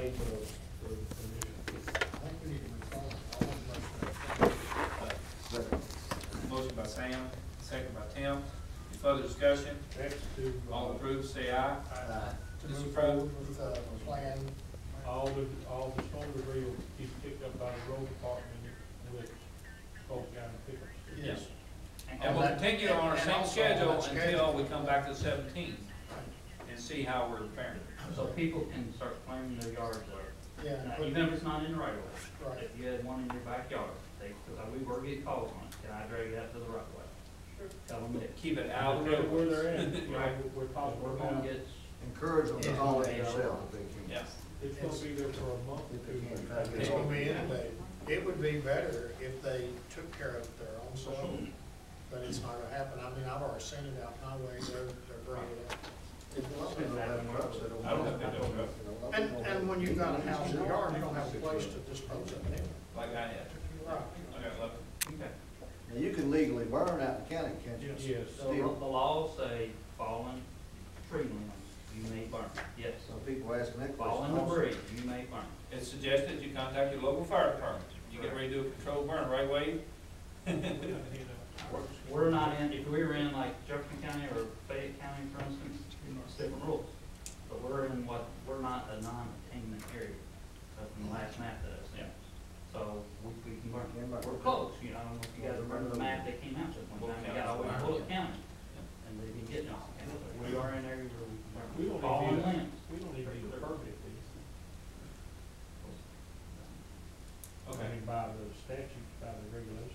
made for permission. I think we need to recall all of those. Motion by Sam, second by Tim. Any further discussion? That's to. All approved, say aye. To move Disapprove. forward with the plan. All the storm debris will be picked up by the road department with folks down in pickup. Yes. And And we'll that- continue on our and same also on schedule that until schedule. we come back to the 17th and see how we're faring. So people can start clearing their yards up. Yeah, Now, but- even if it's not in the right of way. Right. If you had one in your backyard, we were getting calls on it, can I drag it out to the right of way? Tell them that. Keep it out of the road. Where they're at, you know, Right. we're talking We're about, gonna get. Encourage them to haul it themselves if they can. Yeah. it's gonna be there for a month or If they two. can't try to get It's it gonna all. be inundated. It would be better if they took care of their own soil, but it's not gonna happen. I mean, I've already seen it out my way, they're bringing it up. If a lot of them don't have trucks, they don't. I don't think they do, right? And when you've got a house in the yard, you don't have a place to dispose of it anyway. Like I had. Right. I got 11. Okay. Now, you can legally burn out in the county, can't you? Yes. So the laws say fallen tree limbs, you may burn. Yes. So people are asking that question. Fallen debris, you may burn. It's suggested you contact your local fire department. You get ready to do a controlled burn, right, Wade? We're not in, if we were in like Jefferson County or Fayette County, for instance, it's different rules. But we're not a non-attainment area, from the last map that I've seen. So we can burn, we're close, you know, if you guys remember the map that came out just one time, we got all the way to Bullock County. And they've been getting all the county, but we are in areas where We we don't can burn fallen even need, limbs. we don't even need a permit for these. I Okay. mean, by the statutes, by the regulations.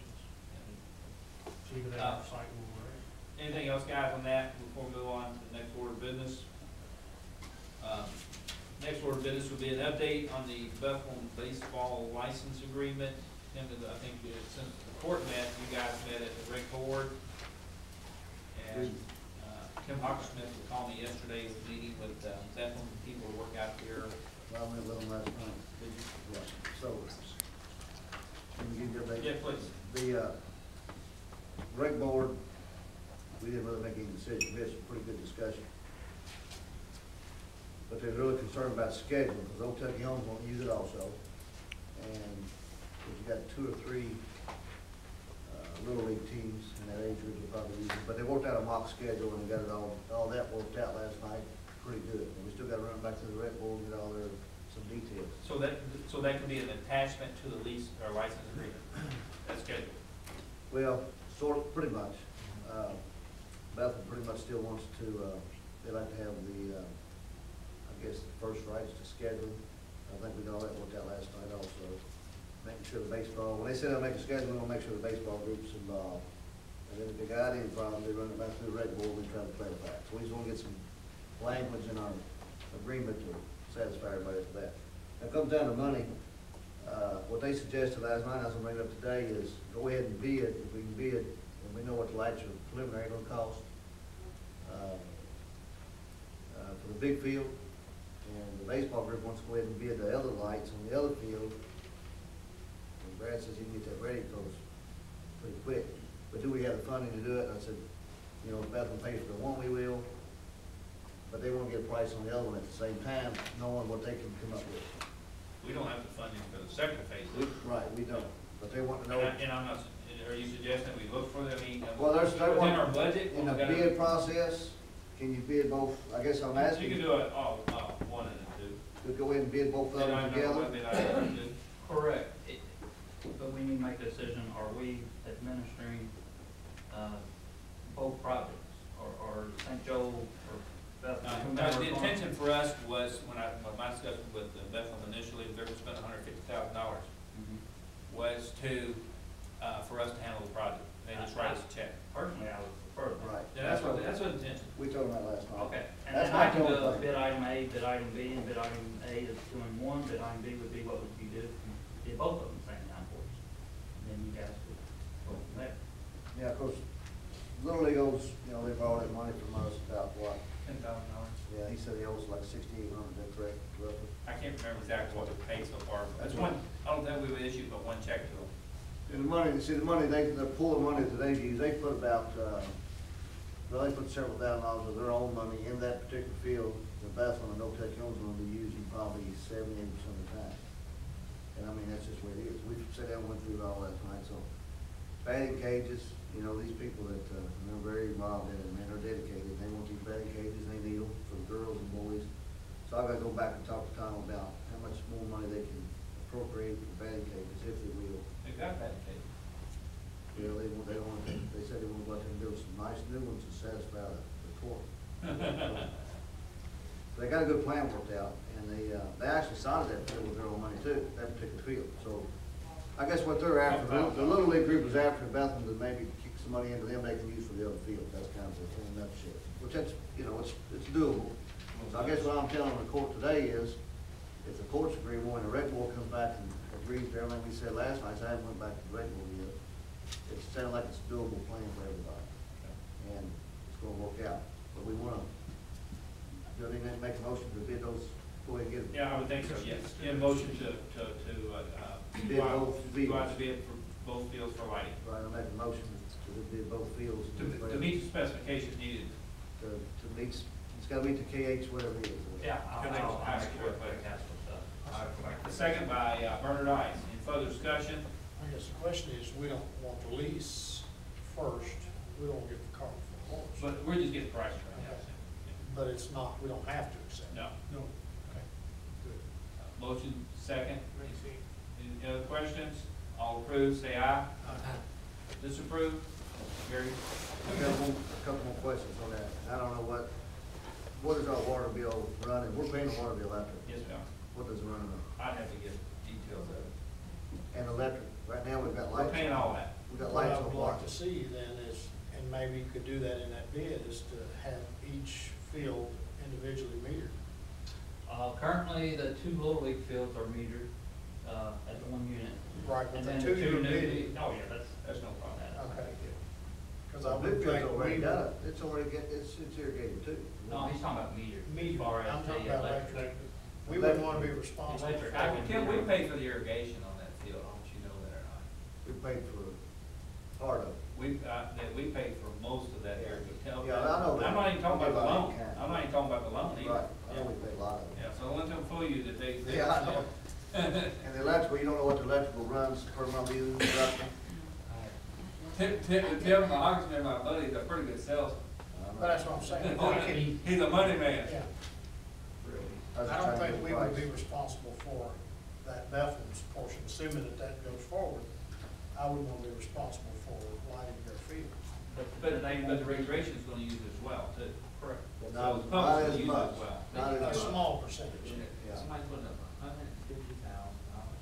Even at our site where we're at. Anything else, guys, on that before we move on to the next order of business? Next order of business will be an update on the Bethlehem baseball license agreement. I think since the court met, you guys met at the rec board. And Tim Hockersmith called me yesterday, was meeting with Bethlehem people to work out there. Well, I went with them last night. Did you? Yeah. So, can we give you a update? Yeah, please. The, rec board, we didn't really make any decisions. We had some pretty good discussion. But they're really concerned about scheduling, because Old Kentucky Homes won't use it also. And we've got 2 or 3 little league teams in that age group will probably use it. But they worked out a mock schedule and they got it all that worked out last night, pretty good. And we still got to run back to the rec board and get all their, some details. So that could be an attachment to the lease or license agreement, that schedule. Well, sort of, pretty much. Bethel pretty much still wants to, they like to have the, I guess, the first rights to schedule. I think we got all that worked out last night also. Making sure the baseball, when they say they'll make a schedule, we'll make sure the baseball group's involved. And then if they got any problem, they run it back through the rec board, we try to clarify it. So we just want to get some language in our agreement to satisfy everybody for that. Now, it comes down to money. What they suggested last night, I was gonna bring it up today, is go ahead and bid, if we can bid, and we know what the lights are preliminary gonna cost, for the big field. And the baseball group wants to go ahead and bid the other lights on the other field. And Brad says he can get that ready, because pretty quick. But do we have the funding to do it? And I said, you know, if Bethlehem pays for the one, we will. But they won't get a price on the other one at the same time, knowing what they can come up with. We don't have the funding for the second phase. do we? Right, we don't, but they want to know. And I'm not, are you suggesting we look for them, I mean, Well, there's, they within want, our budget? in the we gotta- bid process, can you bid both? I guess I'm asking. You can do it all, one and two. To go ahead and bid both of Bid them item together? number one, bid item number two. Correct. But we need to make a decision, are we administering, both projects? Or St. Joe or Bethlehem? The intention for us was, when my discussion with Bethlehem initially, they're gonna spend $150,000, was to, for us to handle the project. They just write us a check. Personally, I would prefer that. Right. Yeah, that's what the intention. We told them that last night. Okay, and That's then I my can total go thing. bid item A, bid item B, and bid item A is doing one, bid item B would be what would you do? Did both of them at the same time for us. And then you guys would go from there. Yeah, of course, Little League owes, you know, they borrowed that money from us about what? $10,000. Yeah, he said he owes like 6,800, is that correct, roughly? I can't remember exactly what we paid so far. That's one, I don't think we would issue but one check to them. And the money, see, the money, the pool of money that they've used, they put about, well, they put several $1,000s of their own money in that particular field. the Bethlehem and No-Tech Homes are gonna be using probably 70-80% of the time. And I mean, that's just what it is. We sat down and went through it all last night, so batting cages, you know, these people that, they're very involved in it, man, they're dedicated. They want these batting cages, they need them for the girls and boys. So I gotta go back and talk to Tom about how much more money they can appropriate for batting cages, if they will. They got that case. You know, they don't want to, they said they want to go out there and build some nice new ones to satisfy the court. They got a good plan worked out, and they actually sided that field with their own money too, that particular field. So I guess what they're after, the Little League group is after Bethlehem to maybe kick some money into them they can use for the other field. That's kind of the thing, that shit. Which that's, you know, it's doable. So I guess what I'm telling the court today is, if the courts agree, when the rec board comes back and agrees to everything we said last night, so I haven't went back to the rec board yet, it sounds like it's a doable plan for everybody. And it's gonna work out. But we wanna, do they need to make a motion to bid those, go ahead and get them? Yeah, I would think so, yes. Yeah, motion to Bid go out both fields. go out to bid for both fields for lighting. Right, I make a motion to bid both fields. To meet the specifications needed. To meet, it's gotta meet the KH, whatever it is. Yeah, I'll Connect make high sure school. that that's what's up. The second by Bernard Ice. Any further discussion? I guess the question is, we don't want the lease first, we don't get the car for the horse. But we're just getting prices right now. But it's not, we don't have to accept. No. No. Okay, good. Motion second. Any other questions? All approved, say aye. Disapprove? Carried. I got a couple more questions on that. I don't know what is our water bill running? We're paying the water bill out there. Yes, ma'am. What does it run on? I'd have to get details of it. And electric, right now we've got We're lights. paying all that. We've got What lights I on would block. like to see then is, and maybe you could do that in that bid, is to have each field individually metered. Currently, the 2 Little League fields are metered, at 1 unit. Right, but And the then two you're new bidding. Oh, yeah, that's no problem. Okay. Because I The would big field's think already we got would. it. It's already it's irrigated too. No, he's talking about metered. Metered. As far as I'm talking the about electric. We wouldn't want to be responsible. Electric. for- Kim, we pay for the irrigation on that field, don't you know that or not? We paid for part of it. We pay for most of that irrigation. Yeah, I know that. I'm not even talking about the loan. Nobody can. I'm not even talking about the loan either. Right, I know we paid a lot of it. Yeah, so don't let them fool you that they. Yeah, I know. And the electrical, you don't know what the electrical runs per month either. Tim Mahogany, my buddy, is a pretty good salesman. But that's what I'm saying. We can- He's a money man. Yeah. I don't think we would be responsible for that Bethlehem's portion, assuming that that goes forward. I wouldn't want to be responsible for lighting their field. But the regulation's gonna use it as well, too. Correct. So Not the public's as gonna use it much. as well. Not A as much. small percentage, Yeah. Somebody's putting up $150,000.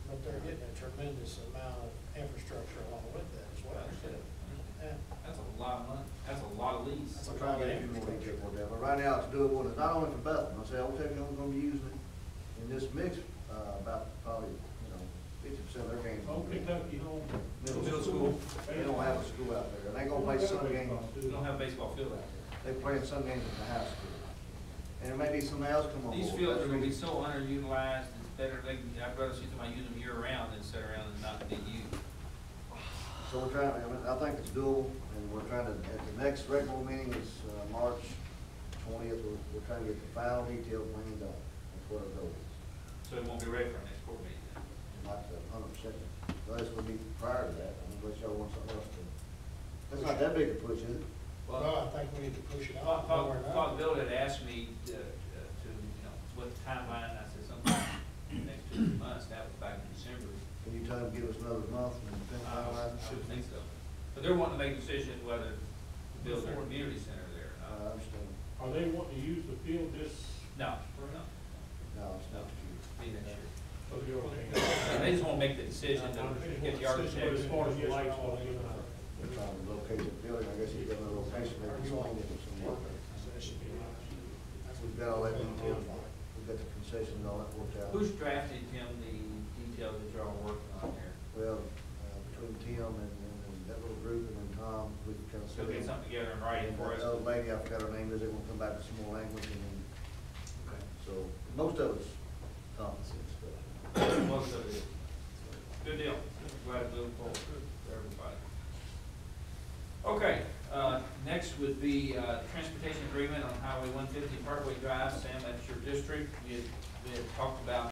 but they're getting a tremendous amount of infrastructure along with that as well. Yeah. That's a lot of money. That's a lot of lease. That's I'm trying to get a few more details for that, but right now it's doable, and it's not only for Bethlehem. I say, I'll tell you, I'm gonna be using it in this mix, about probably, 50% of their games. Old Kentucky home. Middle school. They don't have a school out there, and they gonna play some games. We don't have a baseball field out there. They play in some games at the high school. And there may be something else come on board. These fields are That's gonna be reason- so underutilized, it's better, I'd rather see somebody use them year round than sit around and not be used. So we're trying, I think it's doable, and we're trying to, at the next regular meeting is, March 20th, we're trying to get the final detail plan done. That's what our goal is. So it won't be ready for our next court meeting then. Not 100%, unless we meet prior to that, unless y'all want something else to. That's not that big a push, is it? Well, I think we need to push it out. Father Bill had asked me to, what the timeline, I said sometime next 2 months, that was back in December. Can you tell them, give us another month and then finalize? I would think so. But they're wanting to make a decision whether to build their community center there or I not. understand. Are they wanting to use the field this, No, No, it's not true. be next year. so you're okay? They just wanna make the decision to get the But as architects. far as the lights, all given out. We're trying to locate the building, I guess you got a location there, it's only get some work. We've got all that detail, we've got the concessions, all that worked out. Who's drafted, Tim, the details that you're all working on here? Well, between Tim and that little group and then Tom, we've kind of. So get something together and write it for us. That old lady, I forgot her name, is they're gonna come back with some more language and then, Okay. so, most of it's common sense stuff. Most of it. Good deal. Glad to move forward for everybody. Okay, next would be, transportation agreement on Highway 150 Parkway Drive, San district. We had talked about